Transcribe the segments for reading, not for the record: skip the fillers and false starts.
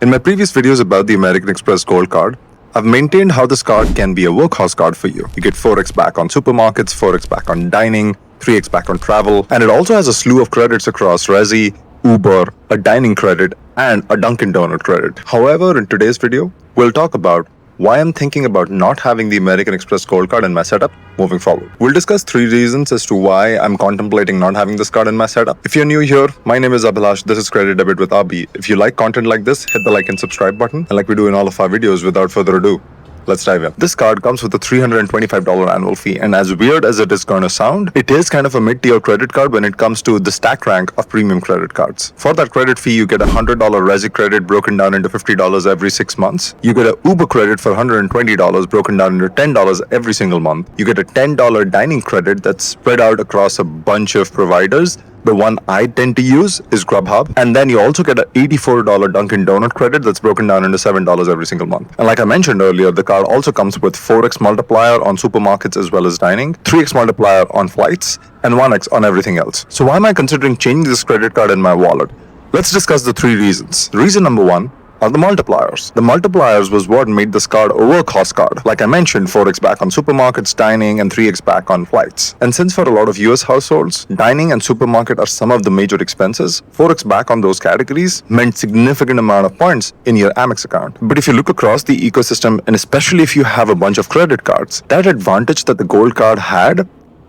In my previous videos about the American Express Gold Card, I've maintained how this card can be a workhorse card for you. You get 4x back on supermarkets, 4x back on dining, 3x back on travel, and it also has a slew of credits across Resi, Uber, a dining credit, and a Dunkin' Donut credit. However, in today's video, we'll talk about why I'm thinking about not having the American Express Gold Card in my setup moving forward. We'll discuss 3 reasons as to why I'm contemplating not having this card in my setup. If you're new here, my name is Abhi. This is Credit Debit with Abhi. If you like content like this, hit the like and subscribe button. And like we do in all of our videos, without further ado, let's dive in. This card comes with a $325 annual fee, and as weird as it is going to sound, it is kind of a mid-tier credit card when it comes to the stack rank of premium credit cards. For that credit fee, you get a $100 Resi credit broken down into $50 every 6 months. You get a Uber credit for $120 broken down into $10 every single month. You get a $10 dining credit that's spread out across a bunch of providers. The one I tend to use is Grubhub. And then you also get an $84 Dunkin' Donut credit that's broken down into $7 every single month. And like I mentioned earlier, the card also comes with 4x multiplier on supermarkets as well as dining, 3x multiplier on flights, and 1x on everything else. So why am I considering changing this credit card in my wallet? Let's discuss the 3 reasons. Reason number 1 are the multipliers. The multipliers was what made this card a workhorse card. Like I mentioned, 4x back on supermarkets, dining, and 3x back on flights. And since for a lot of US households, dining and supermarket are some of the major expenses, 4x back on those categories meant significant amount of points in your Amex account. But if you look across the ecosystem, and especially if you have a bunch of credit cards, that advantage that the Gold Card had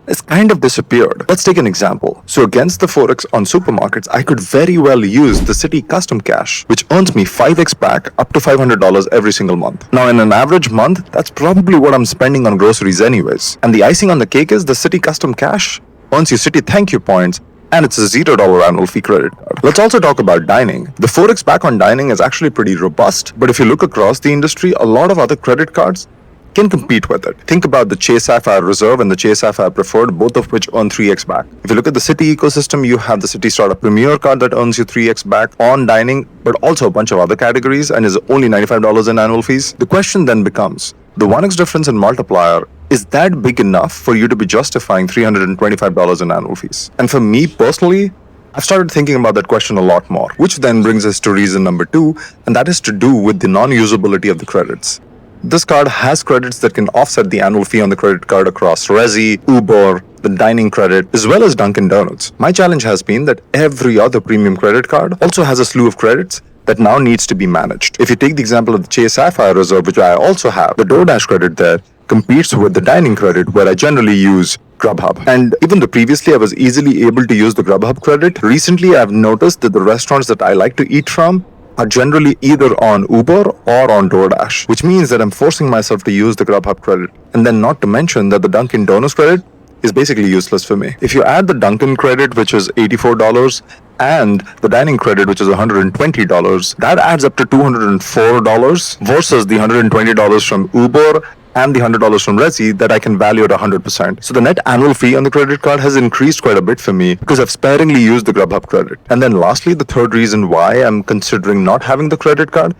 it's kind of disappeared. Let's take an example. So against the 4x on supermarkets, I could very well use the Citi Custom Cash, which earns me 5x back up to $500 every single month. Now in an average month, that's probably what I'm spending on groceries anyways. And the icing on the cake is the Citi Custom Cash earns you Citi Thank You points, and it's a $0 annual fee credit card. Let's also talk about dining. The 4x back on dining is actually pretty robust, but if you look across the industry, a lot of other credit cards can compete with it. Think about the Chase Sapphire Reserve and the Chase Sapphire Preferred, both of which earn 3x back. If you look at the Citi ecosystem, you have the Citi Strata Premier card that earns you 3x back on dining, but also a bunch of other categories and is only $95 in annual fees. The question then becomes, the 1x difference in multiplier, is that big enough for you to be justifying $325 in annual fees? And for me personally, I've started thinking about that question a lot more, which then brings us to reason number 2, and that is to do with the non-usability of the credits. This card has credits that can offset the annual fee on the credit card across Resi, Uber, the dining credit, as well as Dunkin' Donuts. My challenge has been that every other premium credit card also has a slew of credits that now needs to be managed. If you take the example of the Chase Sapphire Reserve, which I also have, the DoorDash credit there competes with the dining credit where I generally use Grubhub. And even though previously I was easily able to use the Grubhub credit, recently I've noticed that the restaurants that I like to eat from are generally either on Uber or on DoorDash, which means that I'm forcing myself to use the Grubhub credit. And then not to mention that the Dunkin' Donuts credit is basically useless for me. If you add the Dunkin' credit, which is $84, and the dining credit, which is $120, that adds up to $204 versus the $120 from Uber and the $100 from Resi that I can value at 100%. So the net annual fee on the credit card has increased quite a bit for me because I've sparingly used the Grubhub credit. And then lastly, the third reason why I'm considering not having the credit card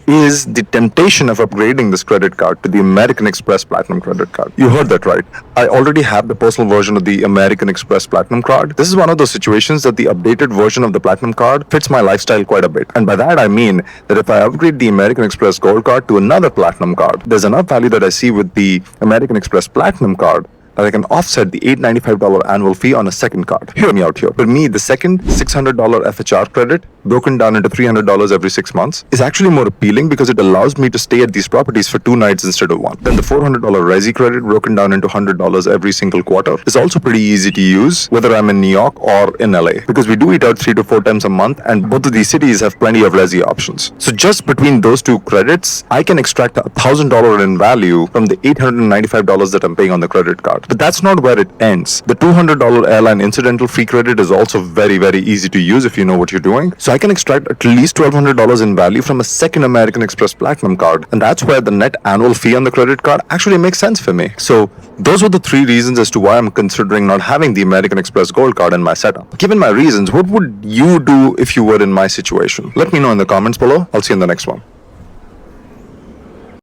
is the temptation of upgrading this credit card to the American Express Platinum credit card. You heard that right. I already have the personal version of the American Express Platinum card. This is one of those situations that the updated version of the Platinum card fits my lifestyle quite a bit. And by that I mean that if I upgrade the American Express Gold card to another Platinum card, there's enough value that I see with the American Express Platinum card that I can offset the $895 annual fee on a second card. Hear me out here. For me, the second $600 FHR credit, broken down into $300 every 6 months, is actually more appealing because it allows me to stay at these properties for 2 nights instead of 1. Then the $400 Resi credit, broken down into $100 every single quarter, is also pretty easy to use, whether I'm in New York or in LA, because we do eat out 3 to 4 times a month, and both of these cities have plenty of Resi options. So just between those 2 credits, I can extract $1,000 in value from the $895 that I'm paying on the credit card. But that's not where it ends. The $200 airline incidental fee credit is also very, very easy to use if you know what you're doing. So I can extract at least $1,200 in value from a second American Express Platinum card. And that's where the net annual fee on the credit card actually makes sense for me. So those were the 3 reasons as to why I'm considering not having the American Express Gold card in my setup. Given my reasons, what would you do if you were in my situation? Let me know in the comments below. I'll see you in the next one.